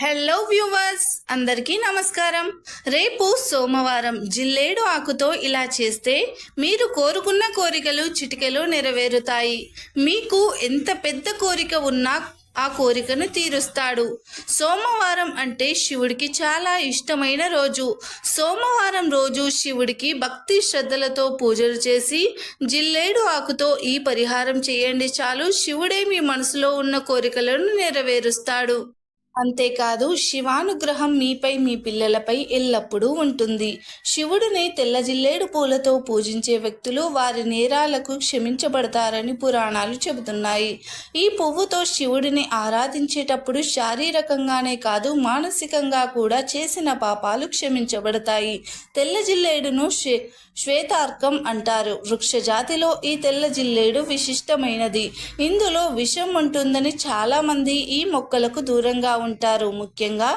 Hello viewers, అందరికీ నమస్కారం. రేపు సోమవారం జిల్లేడు ఆకుతో ఇలా చేస్తే మీరు కోరుకున్న కోరికలు చిటికెలో నెరవేరుతాయి. మీకు ఎంత పెద్ద కోరిక ఉన్నా ఆ కోరికను తీరుస్తాడు. సోమవారం అంటే శివుడికి చాలా ఇష్టమైన రోజు. సోమవారం రోజు శివుడికి భక్తి శ్రద్ధలతో పూజలు చేసి జిల్లేడు ఆకుతో ఈ పరిహారం చేయండి. చాలు, శివుడే మీ మనసులో ఉన్న కోరికలను నెరవేరుస్తాడు. అంతేకాదు, శివానుగ్రహం మీపై మీ పిల్లలపై ఎల్లప్పుడూ ఉంటుంది. శివుడిని తెల్లజిల్లేడు పూలతో పూజించే వ్యక్తులు వారి నేరాలకు క్షమించబడతారని పురాణాలు చెబుతున్నాయి. ఈ పువ్వుతో శివుడిని ఆరాధించేటప్పుడు శారీరకంగానే కాదు, మానసికంగా కూడా చేసిన పాపాలు క్షమించబడతాయి. తెల్లజిల్లేడును శ్వేతార్కం అంటారు. వృక్ష జాతిలో ఈ తెల్ల జిల్లేడు విశిష్టమైనది. ఇందులో విషం ఉంటుందని చాలామంది ఈ మొక్కలకు దూరంగా ఉంటారు. ముఖ్యంగా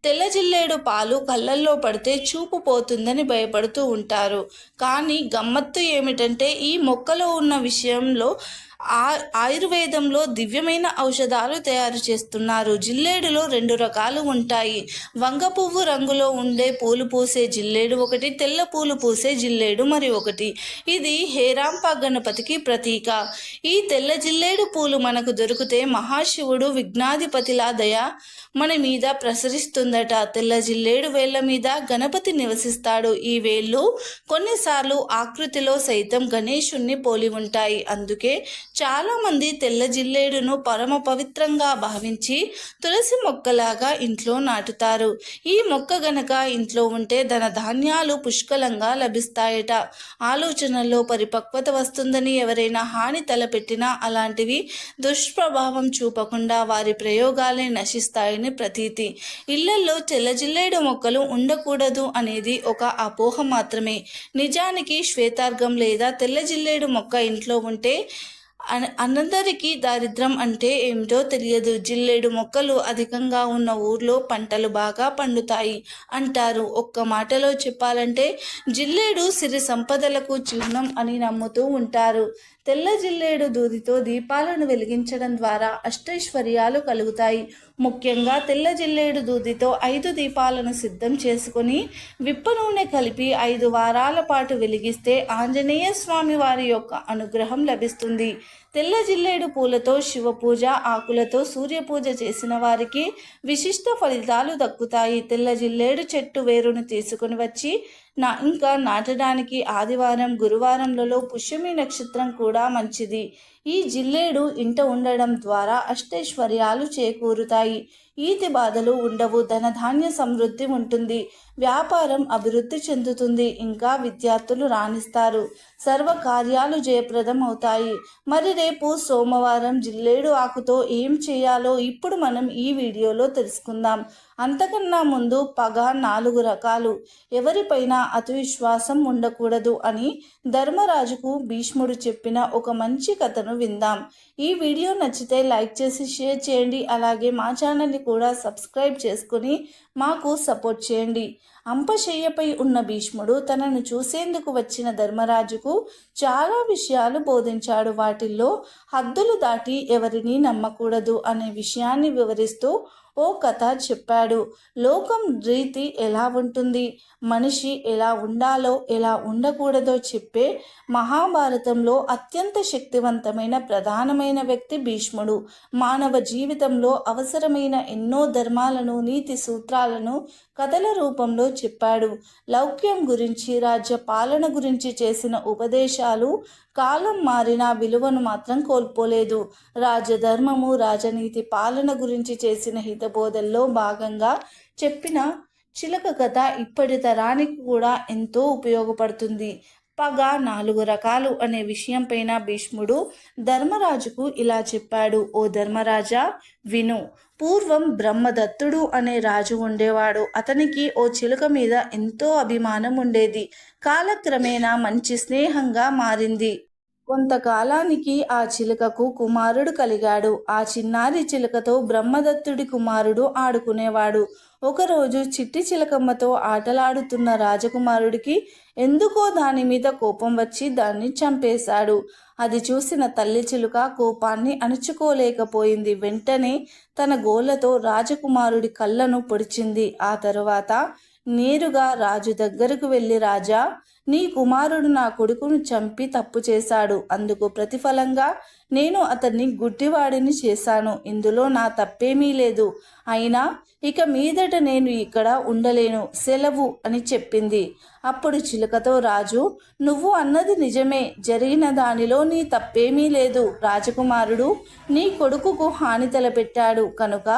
తెల్ల జిల్లేడు పాలు కళ్ళల్లో పడితే చూపు పోతుందని భయపడుతూ ఉంటారు. కానీ గమ్మత్తు ఏమిటంటే ఈ మొక్కలో ఉన్న విషయంలో ఆయుర్వేదంలో దివ్యమైన ఔషధాలు తయారు చేస్తున్నారు. జిల్లేడులో 2 రకాలు ఉంటాయి. వంగ పువ్వు రంగులో ఉండే పూలు పూసే జిల్లేడు ఒకటి, తెల్ల పూలు పూసే జిల్లేడు మరి ఒకటి. ఇది హేరాంప గణపతికి ప్రతీక. ఈ తెల్ల జిల్లేడు పూలు మనకు దొరికితే మహాశివుడు విఘ్నాధిపతిలా దయ మన మీద ప్రసరిస్తుందట. తెల్ల జిల్లేడు వేళ్ల మీద గణపతి నివసిస్తాడు. ఈ వేళ్ళు కొన్నిసార్లు ఆకృతిలో సైతం గణేశుణ్ణి పోలి ఉంటాయి. అందుకే చాలామంది తెల్ల జిల్లేడును పరమ పవిత్రంగా భావించి తులసి మొక్కలాగా ఇంట్లో నాటుతారు. ఈ మొక్క గనక ఇంట్లో ఉంటే ధన ధాన్యాలు పుష్కలంగా లభిస్తాయట. ఆలోచనల్లో పరిపక్వత వస్తుందని ఎవరైనా హాని తలపెట్టినా అలాంటివి దుష్ప్రభావం చూపకుండా వారి ప్రయోగాలే నశిస్తాయని ప్రతీతి. ఇళ్లల్లో తెల్లజిల్లేడు మొక్కలు ఉండకూడదు అనేది ఒక అపోహ మాత్రమే. నిజానికి శ్వేతార్గం లేదా తెల్లజిల్లేడు మొక్క ఇంట్లో ఉంటే అందరికీ దారిద్రం అంటే ఏమిటో తెలియదు. జిల్లేడు మొక్కలు అధికంగా ఉన్న ఊర్లో పంటలు బాగా పండుతాయి అంటారు. ఒక్క మాటలో చెప్పాలంటే జిల్లేడు సిరి సంపదలకు చిహ్నం అని నమ్ముతూ ఉంటారు. తెల్ల జిల్లేడు దూదితో దీపాలను వెలిగించడం ద్వారా అష్టైశ్వర్యాలు కలుగుతాయి. ముఖ్యంగా తెల్ల జిల్లేడు దూదితో 5 దీపాలను సిద్ధం చేసుకుని విప్ప నూనె కలిపి 5 వారాల పాటు వెలిగిస్తే ఆంజనేయ స్వామి వారి యొక్క అనుగ్రహం లభిస్తుంది. తెల్ల జిల్లేడు పూలతో శివ పూజ, ఆకులతో సూర్య పూజ చేసిన వారికి విశిష్ట ఫలితాలు దక్కుతాయి. తెల్ల జిల్లేడు చెట్టు వేరును తీసుకుని వచ్చి ఇంకా నాటడానికి ఆదివారం, గురువారంలలో పుష్యమి నక్షత్రం కూడా మంచిది. ఈ జిల్లేడు ఇంట ఉండడం ద్వారా అష్టైశ్వర్యాలు చేకూరుతాయి. ఈతి బాధలు ఉండవు. ధనధాన్య సమృద్ధి ఉంటుంది. వ్యాపారం అభివృద్ధి చెందుతుంది. ఇంకా విద్యార్థులు రాణిస్తారు. సర్వకార్యాలు జయప్రదం అవుతాయి. మరి రేపు సోమవారం జిల్లేడు ఆకుతో ఏం చేయాలో ఇప్పుడు మనం ఈ వీడియోలో తెలుసుకుందాం. అంతకన్నా ముందు పగ 4 రకాలు. ఎవరిపైనా అతి విశ్వాసం ఉండకూడదు అని ధర్మరాజుకు భీష్ముడు చెప్పిన ఒక మంచి కథను విందాం. ఈ వీడియో నచ్చితే లైక్ చేసి షేర్ చేయండి. అలాగే మా ఛానల్ని కూడా సబ్స్క్రైబ్ చేసుకుని మాకు సపోర్ట్ చేయండి. అంపశయ్యపై ఉన్న భీష్ముడు తనను చూసేందుకు వచ్చిన ధర్మరాజుకు చాలా విషయాలు బోధించాడు. వాటిల్లో హద్దులు దాటి ఎవరిని నమ్మకూడదు అనే విషయాన్ని వివరిస్తూ ఓ కథ చెప్పాడు. లోకం రీతి ఎలా ఉంటుంది, మనిషి ఎలా ఉండాలో ఎలా ఉండకూడదో చెప్పే మహాభారతంలో అత్యంత శక్తివంతమైన ప్రధానమైన వ్యక్తి భీష్ముడు. మానవ జీవితంలో అవసరమైన ఎన్నో ధర్మాలను, నీతి సూత్రాలను కథల రూపంలో చెప్పాడు. లౌక్యం గురించి, రాజ్య పాలన గురించి చేసిన ఉపదేశాలు కాలం మారిన విలువను మాత్రం కోల్పోలేదు. రాజధర్మము, రాజనీతి, పాలన గురించి చేసిన హితబోధల్లో భాగంగా చెప్పిన చిలక కథ ఇప్పటి తరానికి కూడా ఎంతో ఉపయోగపడుతుంది. పగ 4 రకాలు అనే విషయం పైన భీష్ముడు ధర్మరాజుకు ఇలా చెప్పాడు. ఓ ధర్మరాజా, విను. పూర్వం బ్రహ్మదత్తుడు అనే రాజు ఉండేవాడు. అతనికి ఓ చిలుక మీద ఎంతో అభిమానం ఉండేది. కాలక్రమేణా మంచి స్నేహంగా మారింది. కొంతకాలానికి ఆ చిలుకకు కుమారుడు కలిగాడు. ఆ చిన్నారి చిలుకతో బ్రహ్మదత్తుడి కుమారుడు ఆడుకునేవాడు. ఒకరోజు చిట్టి చిలకమ్మతో ఆటలాడుతున్న రాజకుమారుడికి ఎందుకో దాని మీద కోపం వచ్చి దాన్ని చంపేశాడు. అది చూసిన తల్లి చిలుక కోపాన్ని అణుచుకోలేకపోయింది. వెంటనే తన గోళ్లతో రాజకుమారుడి కళ్ళను పొడిచింది. ఆ తరువాత నేరుగా రాజు దగ్గరకు వెళ్ళి, రాజా, నీ కుమారుడు నా కొడుకును చంపి తప్పు చేశాడు. అందుకు ప్రతిఫలంగా నేను అతన్ని గుడ్డివాడిని చేశాను. ఇందులో నా తప్పేమీ లేదు. అయినా ఇక మీదట నేను ఇక్కడ ఉండలేను, సెలవు అని చెప్పింది. అప్పుడు చిలుకతో రాజు, నువ్వు అన్నది నిజమే, జరిగిన దానిలో నీ తప్పేమీ లేదు. రాజకుమారుడు నీ కొడుకుకు హాని తలపెట్టాడు కనుక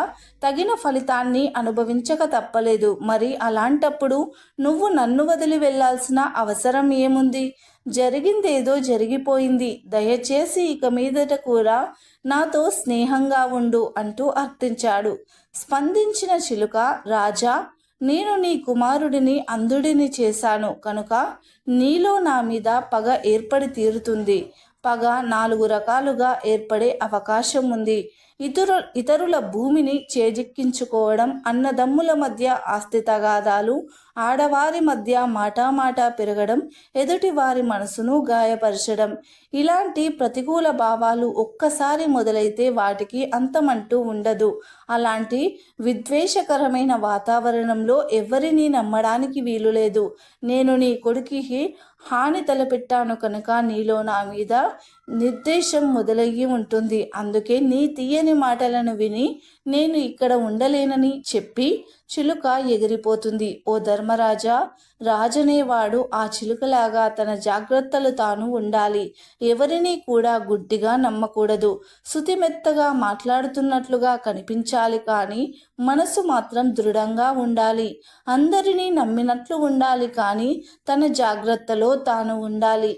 తగిన ఫలితాన్ని అనుభవించక తప్పలేదు. మరి అలాంటప్పుడు నువ్వు నన్ను వదిలి వెళ్ళాల్సిన అవసరం ఏముంది? జరిగిందేదో జరిగిపోయింది. దయచేసి ఇక మీదట కూడా నాతో స్నేహంగా ఉండు అంటూ అర్థించాడు. స్పందించిన చిలుక, రాజా, నేను నీ కుమారుడిని అంధుడిని చేశాను కనుక నీలో నా మీద పగ ఏర్పడి తీరుతుంది. పగ 4 రకాలుగా ఏర్పడే అవకాశం ఉంది. ఇతరుల భూమిని చేజిక్కించుకోవడం, అన్నదమ్ముల మధ్య ఆస్తి తగాదాలు, ఆడవారి మధ్య మాటామాటా పెరగడం, ఎదుటి వారి మనసును గాయపరచడం. ఇలాంటి ప్రతికూల భావాలు ఒక్కసారి మొదలైతే వాటికి అంతమంటూ ఉండదు. అలాంటి విద్వేషకరమైన వాతావరణంలో ఎవరినీ నమ్మడానికి వీలు లేదు. నేను నీ కొడుకుకి హాని తలపెట్టాను కనుక నీలో నా మీద నిర్దేశం మొదలయ్యి ఉంటుంది. అందుకే నీ తీయని మాటలను విని నేను ఇక్కడ ఉండలేనని చెప్పి చిలుక ఎగిరిపోతుంది. ఓ ధర్మరాజా, రాజనేవాడు ఆ చిలుకలాగా తన జాగ్రత్తలు తాను ఉండాలి. ఎవరినీ కూడా గుడ్డిగా నమ్మకూడదు. శుతిమెత్తగా మాట్లాడుతున్నట్లుగా కనిపించాలి, కానీ మనసు మాత్రం దృఢంగా ఉండాలి. అందరినీ నమ్మినట్లు ఉండాలి, కానీ తన జాగ్రత్తలో తాను ఉండాలి.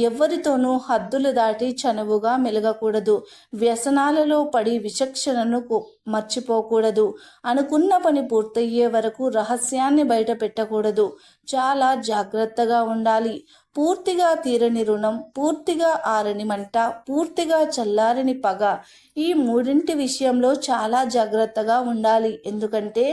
ఎవరితోనూ హద్దులు దాటి చనువుగా మెలగకూడదు. వ్యసనాలలో పడి విచక్షణను మర్చిపోకూడదు. అనుకున్న పని పూర్తయ్యే వరకు రహస్యాన్ని బయట పెట్టకూడదు. చాలా జాగ్రత్తగా ఉండాలి. పూర్తిగా తీరని రుణం, పూర్తిగా ఆరని మంట, పూర్తిగా చల్లారని పగ, ఈ మూడింటి విషయంలో చాలా జాగ్రత్తగా ఉండాలి. ఎందుకంటే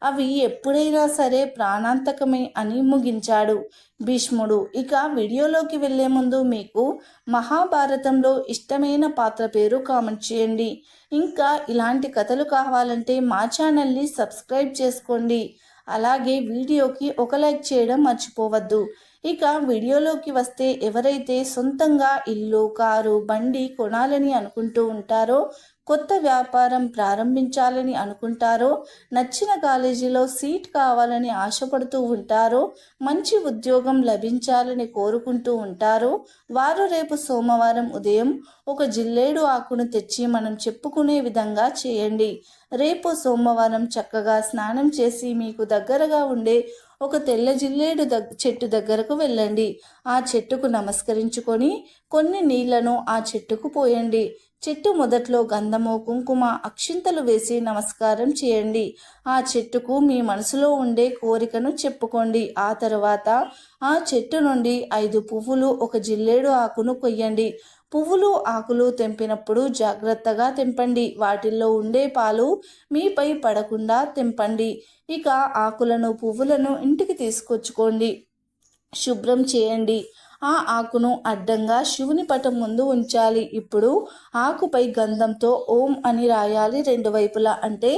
అవి ఎప్పుడైనా సరే ప్రాణాంతకమే అని ముగించాడు భీష్ముడు. ఇక వీడియోలోకి వెళ్లే ముందు మీకు మహాభారతంలో ఇష్టమైన పాత్ర పేరు కామెంట్ చేయండి. ఇంకా ఇలాంటి కథలు కావాలంటే మా ఛానల్ని సబ్స్క్రైబ్ చేసుకోండి. అలాగే వీడియోకి ఒక లైక్ చేయడం మర్చిపోవద్దు. ఇక వీడియోలోకి వస్తే, ఎవరైతే సొంతంగా ఇల్లు, కారు, బండి కొనాలని అనుకుంటూ ఉంటారో, కొత్త వ్యాపారం ప్రారంభించాలని అనుకుంటారో, నచ్చిన కాలేజీలో సీట్ కావాలని ఆశపడుతూ ఉంటారో, మంచి ఉద్యోగం లభించాలని కోరుకుంటూ ఉంటారో, వారు రేపు సోమవారం ఉదయం ఒక జిల్లేడు ఆకును తెచ్చి మనం చెప్పుకునే విధంగా చేయండి. రేపు సోమవారం చక్కగా స్నానం చేసి మీకు దగ్గరగా ఉండే ఒక తెల్ల జిల్లేడు చెట్టు దగ్గరకు వెళ్ళండి. ఆ చెట్టుకు నమస్కరించుకొని కొన్ని నీళ్లను ఆ చెట్టుకు పోయండి. చెట్టు మొదట్లో గంధము, కుంకుమ, అక్షింతలు వేసి నమస్కారం చేయండి. ఆ చెట్టుకు మీ మనసులో ఉండే కోరికను చెప్పుకోండి. ఆ తర్వాత ఆ చెట్టు నుండి 5 పువ్వులు, ఒక జిల్లేడు ఆకును కొయ్యండి. పువ్వులు, ఆకులు తెంపినప్పుడు జాగ్రత్తగా తెంపండి. వాటిల్లో ఉండే పాలు మీపై పడకుండా తెంపండి. ఇక ఆకులను, పువ్వులను ఇంటికి తీసుకొచ్చుకోండి. శుభ్రం చేయండి. ఆ ఆకును అడ్డంగా శివుని పటం ముందు ఉంచాలి. ఇప్పుడు ఆకుపై గంధంతో ఓం అని రాయాలి 2 వైపులా. అంటే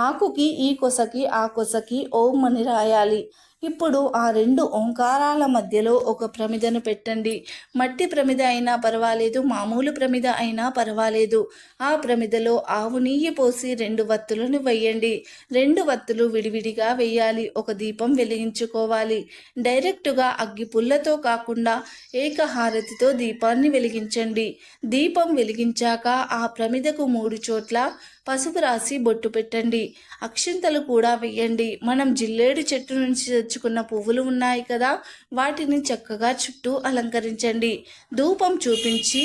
ఆకుకి ఈ కొసకి ఆ కొసకి ఓం అని రాయాలి. ఇప్పుడు ఆ 2 ఓంకారాల మధ్యలో ఒక ప్రమిదను పెట్టండి. మట్టి ప్రమిద అయినా పర్వాలేదు, మామూలు ప్రమిద అయినా పర్వాలేదు. ఆ ప్రమిదలో ఆవు నెయ్యి పోసి 2 వత్తులను వేయండి. 2 వత్తులు విడివిడిగా వేయాలి. ఒక దీపం వెలిగించుకోవాలి. డైరెక్టుగా అగ్గి పుల్లతో కాకుండా ఏకహారతితో దీపాన్ని వెలిగించండి. దీపం వెలిగించాక ఆ ప్రమిదకు 3 చోట్ల పసుపు రాసి బొట్టు పెట్టండి. అక్షింతలు కూడా వేయండి. మనం జిల్లేడు చెట్టు నుంచి తెచ్చుకున్న పువ్వులు ఉన్నాయి కదా, వాటిని చక్కగా చుట్టూ అలంకరించండి. ధూపం చూపించి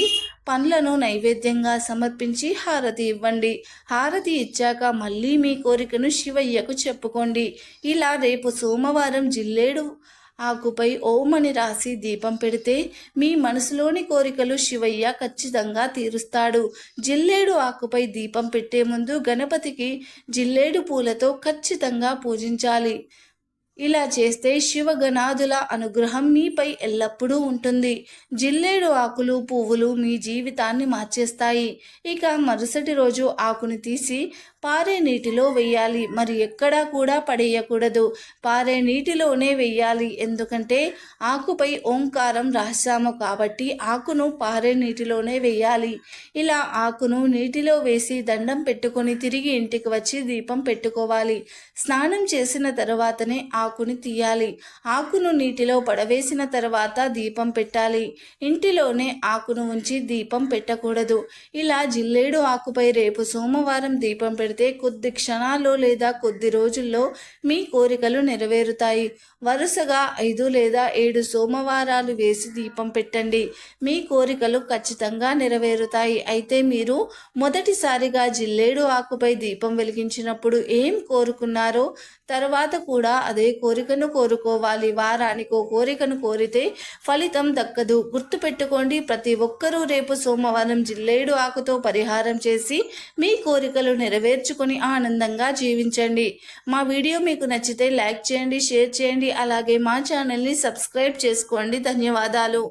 పండ్లను నైవేద్యంగా సమర్పించి హారతి ఇవ్వండి. హారతి ఇచ్చాక మళ్ళీ మీ కోరికను శివయ్యకు చెప్పుకోండి. ఇలా రేపు సోమవారం జిల్లేడు ఆకుపై ఓం అని రాసి దీపం పెడితే మీ మనసులోని కోరికలు శివయ్య ఖచ్చితంగా తీరుస్తాడు. జిల్లేడు ఆకుపై దీపం పెట్టే ముందు గణపతికి జిల్లేడు పూలతో ఖచ్చితంగా పూజించాలి. ఇలా చేస్తే శివగణాదుల అనుగ్రహం మీపై ఎల్లప్పుడూ ఉంటుంది. జిల్లేడు ఆకులు పువ్వులు మీ జీవితాన్ని మార్చేస్తాయి. ఇక మరుసటి రోజు ఆకుని తీసి పారే నీటిలో వెయ్యాలి. మరి ఎక్కడా కూడా పడేయకూడదు, పారే నీటిలోనే వెయ్యాలి. ఎందుకంటే ఆకుపై ఓంకారం రాశాము కాబట్టి ఆకును పారే నీటిలోనే వెయ్యాలి. ఇలా ఆకును నీటిలో వేసి దండం పెట్టుకొని తిరిగి ఇంటికి వచ్చి దీపం పెట్టుకోవాలి. స్నానం చేసిన తర్వాతనే ఆకుని తీయాలి. ఆకును నీటిలో పడవేసిన తర్వాత దీపం పెట్టాలి. ఇంటిలోనే ఆకును ఉంచి దీపం పెట్టకూడదు. ఇలా జిల్లేడు ఆకుపై రేపు సోమవారం దీపం పెడితే కొద్ది క్షణాల్లో లేదా కొద్ది రోజుల్లో మీ కోరికలు నెరవేరుతాయి. వరుసగా 5 లేదా 7 సోమవారాలు వేసి దీపం పెట్టండి. మీ కోరికలు ఖచ్చితంగా నెరవేరుతాయి. అయితే మీరు మొదటిసారిగా జిల్లేడు ఆకుపై దీపం వెలిగించినప్పుడు ఏం కోరుకున్నారో తర్వాత కూడా అదే కోరికను కోరుకోవాలి. వారానికో కోరికను కోరితే ఫలితం దక్కదు. గుర్తుపెట్టుకోండి, ప్రతి ఒక్కరూ రేపు సోమవారం జిల్లేడు ఆకుతో పరిహారం చేసి మీ కోరికలు నెరవేర్చుకొని ఆనందంగా జీవించండి. మా వీడియో మీకు నచ్చితే లైక్ చేయండి, షేర్ చేయండి. అలాగే మా ఛానల్ని సబ్స్క్రైబ్ చేసుకోండి. ధన్యవాదాలు.